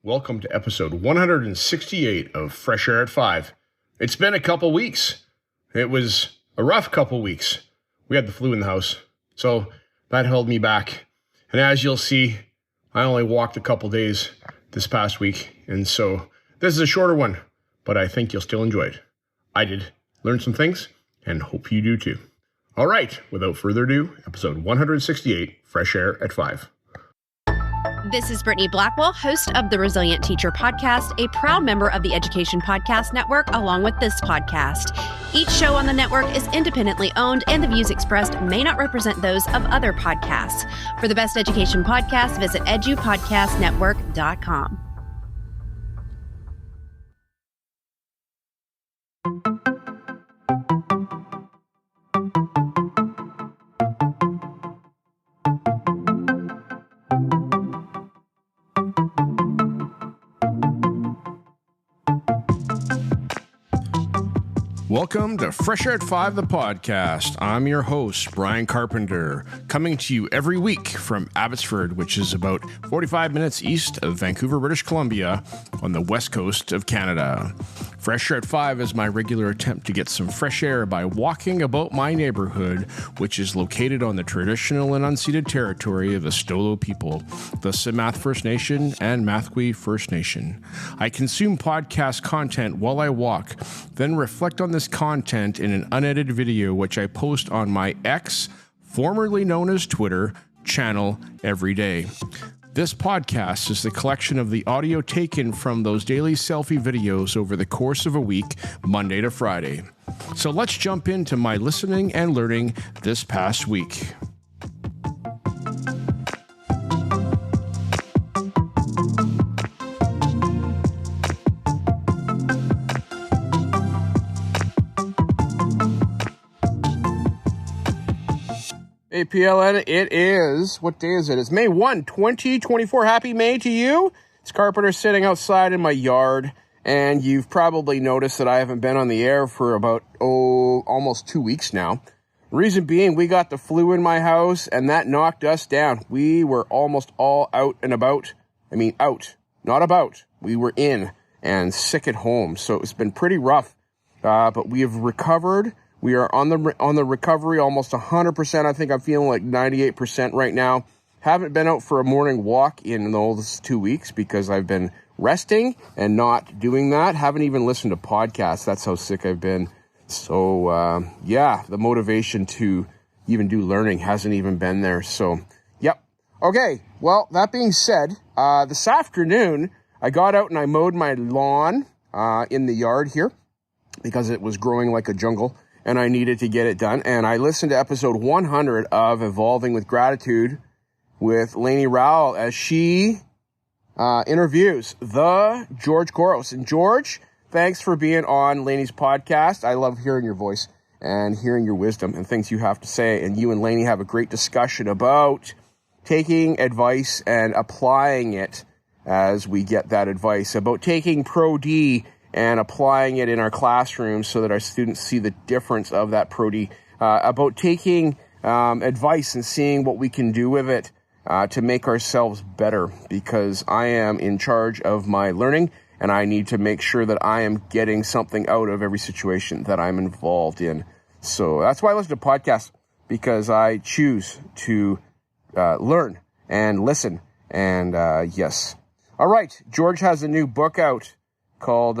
Welcome to episode 168 of Fresh Air at 5. It's been a couple weeks. It was a rough couple weeks. We had the flu in the house, so that held me back. And as you'll see, I only walked a couple days this past week, and so this is a shorter one, but I think you'll still enjoy it. I did learn some things, and hope you do too. All right, without further ado, episode 168, Fresh Air at 5. This is Brittany Blackwell, host of the Resilient Teacher Podcast, a proud member of the Education Podcast Network, along with this podcast. Each show on the network is independently owned, and the views expressed may not represent those of other podcasts. For the best education podcasts, visit edupodcastnetwork.com. Welcome to Fresh Air at 5, the podcast. I'm your host, Brian Carpenter, coming to you every week from Abbotsford, which is about 45 minutes east of Vancouver, British Columbia, on the west coast of Canada. Fresh Air at 5 is my regular attempt to get some fresh air by walking about my neighborhood, which is located on the traditional and unceded territory of the Stolo people, the Simath First Nation and Mathwee First Nation. I consume podcast content while I walk, then reflect on this content in an unedited video, which I post on my X, formerly known as Twitter, channel every day. This podcast is the collection of the audio taken from those daily selfie videos over the course of a week, Monday to Friday. So let's jump into my listening and learning this past week. APLN, it is, what day is it? It's May 1, 2024. Happy May to you. It's Carpenter sitting outside in my yard, and you've probably noticed that I haven't been on the air for about, almost 2 weeks now. Reason being, we got the flu in my house, and that knocked us down. We were almost all out and about. I mean, out, not about. We were in and sick at home, so it's been pretty rough, but we have recovered. We are on the recovery, almost 100%. I think I'm feeling like 98% right now. Haven't been out for a morning walk in those 2 weeks because I've been resting and not doing that. Haven't even listened to podcasts. That's how sick I've been. So, the motivation to even do learning hasn't even been there. So, yep. Okay, well, that being said, this afternoon, I got out and I mowed my lawn in the yard here because it was growing like a jungle. And I needed to get it done. And I listened to episode 100 of Evolving with Gratitude with Lainey Rowell as she interviews the George Koros. And George, thanks for being on Lainey's podcast. I love hearing your voice and hearing your wisdom and things you have to say. And you and Lainey have a great discussion about taking advice and applying it as we get that advice, about taking Pro D and applying it in our classrooms so that our students see the difference of that Pro-D, about taking advice and seeing what we can do with it to make ourselves better, because I am in charge of my learning, and I need to make sure that I am getting something out of every situation that I'm involved in. So that's why I listen to podcasts, because I choose to learn and listen, and yes. All right, George has a new book out called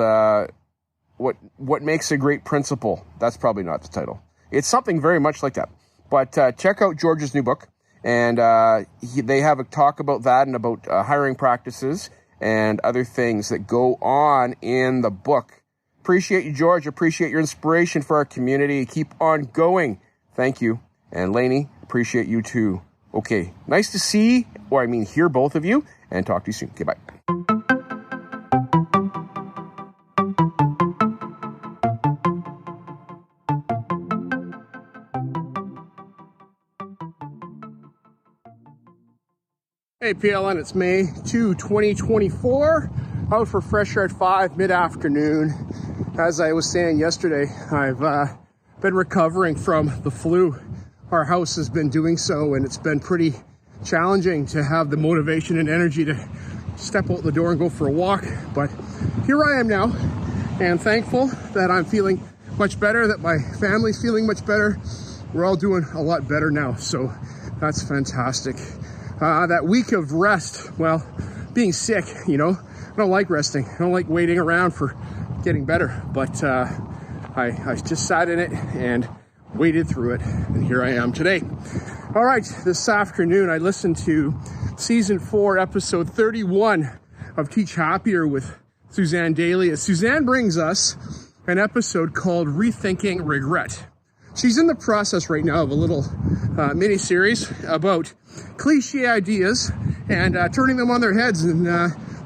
What Makes a Great Principal. That's probably not the title. It's something very much like that. But check out George's new book, and they have a talk about that and about hiring practices and other things that go on in the book. Appreciate you, George. Appreciate your inspiration for our community. Keep on going. Thank you. And Lainey, appreciate you too. Okay, nice to hear both of you, and talk to you soon. Okay, bye. Hey PLN, it's May 2, 2024, out for Fresh Air at 5, mid-afternoon. As I was saying yesterday, I've been recovering from the flu. Our house has been doing so, and it's been pretty challenging to have the motivation and energy to step out the door and go for a walk. But here I am now, and thankful that I'm feeling much better, that my family's feeling much better. We're all doing a lot better now, so that's fantastic. That week of rest, well, being sick, I don't like resting. I don't like waiting around for getting better, but I just sat in it and waited through it, and here I am today. All right, this afternoon I listened to season 4, episode 31 of Teach Happier with Suzanne Daly, as Suzanne brings us an episode called Rethinking Regret. She's in the process right now of a little mini series about cliche ideas and turning them on their heads and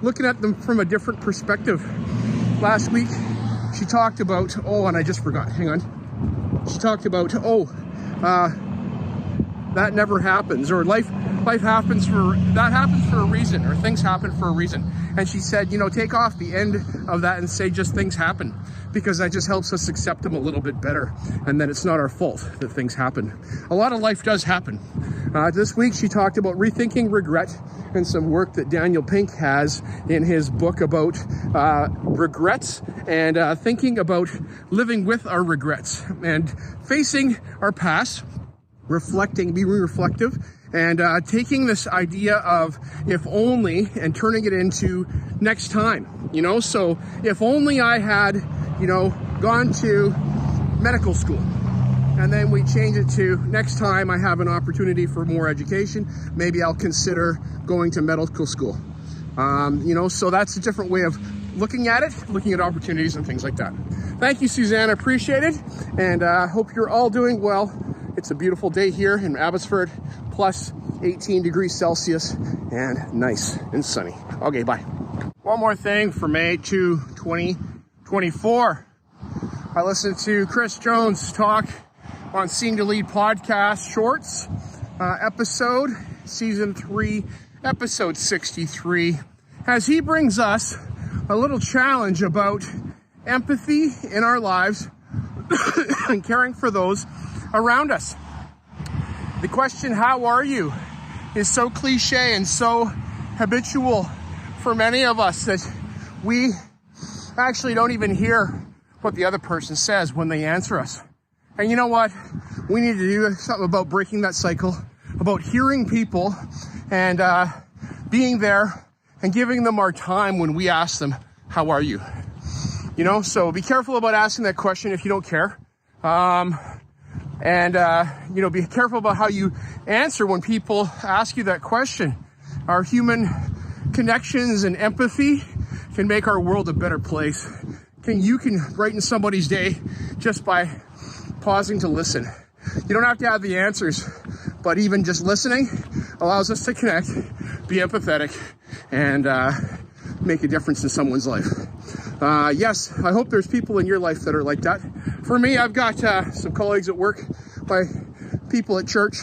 looking at them from a different perspective. Last week she talked about, and I just forgot, hang on. She talked about, that never happens, or life happens for a reason, or things happen for a reason. And she said, take off the end of that and say just things happen, because that just helps us accept them a little bit better, and then it's not our fault that things happen. A lot of life does happen. This week she talked about rethinking regret and some work that Daniel Pink has in his book about regrets and thinking about living with our regrets and facing our past, reflecting, being reflective, and taking this idea of if only and turning it into next time, so if only I had, gone to medical school, and then we change it to next time I have an opportunity for more education, maybe I'll consider going to medical school. So that's a different way of looking at it, looking at opportunities and things like that. Thank you, Suzanne, I appreciate it, and hope you're all doing well. It's a beautiful day here in Abbotsford, plus 18 degrees Celsius and nice and sunny. Okay, bye. One more thing for May 2, 2024. I listened to Chris Jones talk on Seeing to Lead podcast shorts episode, season 3, episode 63, as he brings us a little challenge about empathy in our lives and caring for those around us. The question, how are you, is so cliche and so habitual for many of us that we actually don't even hear what the other person says when they answer us. And you know what? We need to do something about breaking that cycle, about hearing people and being there and giving them our time when we ask them, how are you? So be careful about asking that question if you don't care. Be careful about how you answer when people ask you that question. Our human connections and empathy can make our world a better place. You can brighten somebody's day just by pausing to listen. You don't have to have the answers, but even just listening allows us to connect, be empathetic, and make a difference in someone's life. Yes, I hope there's people in your life that are like that. For me, I've got some colleagues at work, my people at church,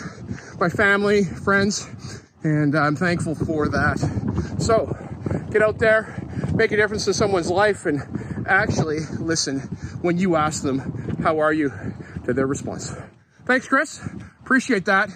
my family, friends, and I'm thankful for that. So get out there, make a difference in someone's life, and actually listen when you ask them, how are you, to their response. Thanks, Chris. Appreciate that.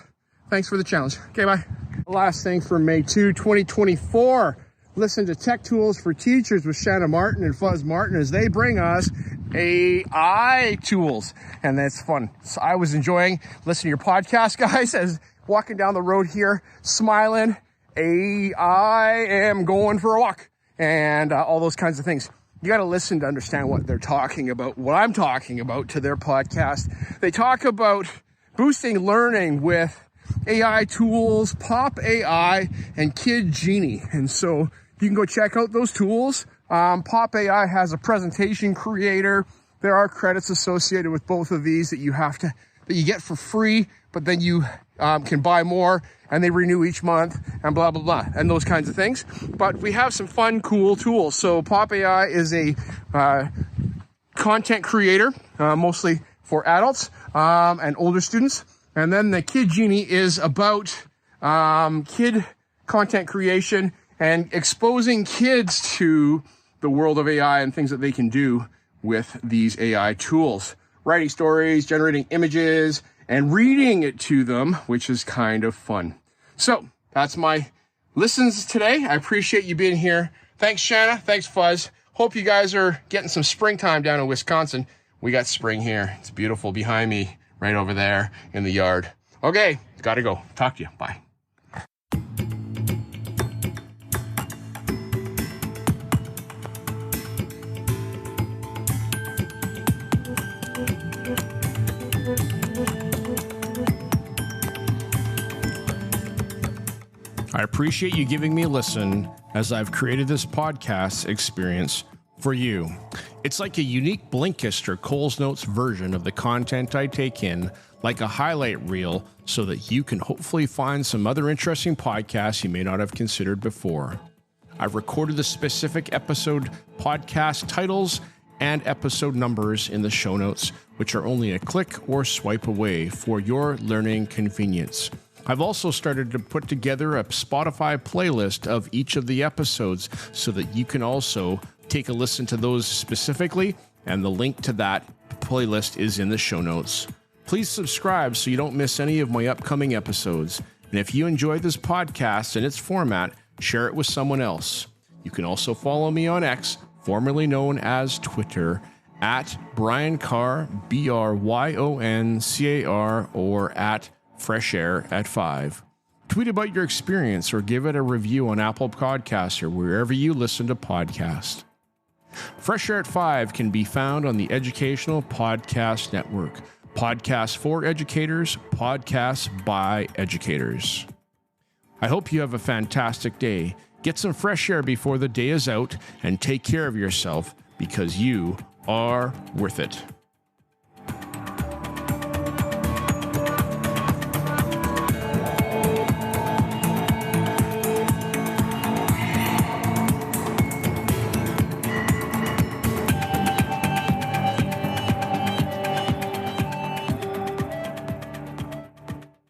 Thanks for the challenge. Okay, bye. Last thing for May 2, 2024. Listen to Tech Tools for Teachers with Shanna Martin and Fuzz Martin as they bring us AI tools. And that's fun. So I was enjoying listening to your podcast, guys, as walking down the road here, smiling. I am going for a walk and all those kinds of things. You got to listen to understand what they're talking about, what I'm talking about to their podcast. They talk about boosting learning with AI tools, Pop AI, and Kid Genie. And so you can go check out those tools. Pop AI has a presentation creator. There are credits associated with both of these that you get for free, but then you can buy more and they renew each month and blah, blah, blah, and those kinds of things. But we have some fun, cool tools. So Pop AI is a content creator, mostly for adults and older students. And then the Kid Genie is about kid content creation and exposing kids to the world of AI and things that they can do with these AI tools. Writing stories, generating images, and reading it to them, which is kind of fun. So that's my listens today. I appreciate you being here. Thanks, Shanna. Thanks, Fuzz. Hope you guys are getting some springtime down in Wisconsin. We got spring here. It's beautiful behind me, right over there in the yard. Okay, gotta go. Talk to you. Bye. I appreciate you giving me a listen as I've created this podcast experience for you. It's like a unique Blinkist or Coles Notes version of the content I take in, like a highlight reel, so that you can hopefully find some other interesting podcasts you may not have considered before. I've recorded the specific episode podcast titles and episode numbers in the show notes, which are only a click or swipe away for your learning convenience. I've also started to put together a Spotify playlist of each of the episodes so that you can also take a listen to those specifically, and the link to that playlist is in the show notes. Please subscribe so you don't miss any of my upcoming episodes. And if you enjoyed this podcast and its format, share it with someone else. You can also follow me on X, formerly known as Twitter, at Brian Carr, BRYONCAR, or at Fresh Air at 5. Tweet about your experience or give it a review on Apple Podcasts or wherever you listen to podcasts. Fresh Air at 5 can be found on the Educational Podcast Network. Podcasts for educators, podcasts by educators. I hope you have a fantastic day. Get some fresh air before the day is out and take care of yourself because you are worth it.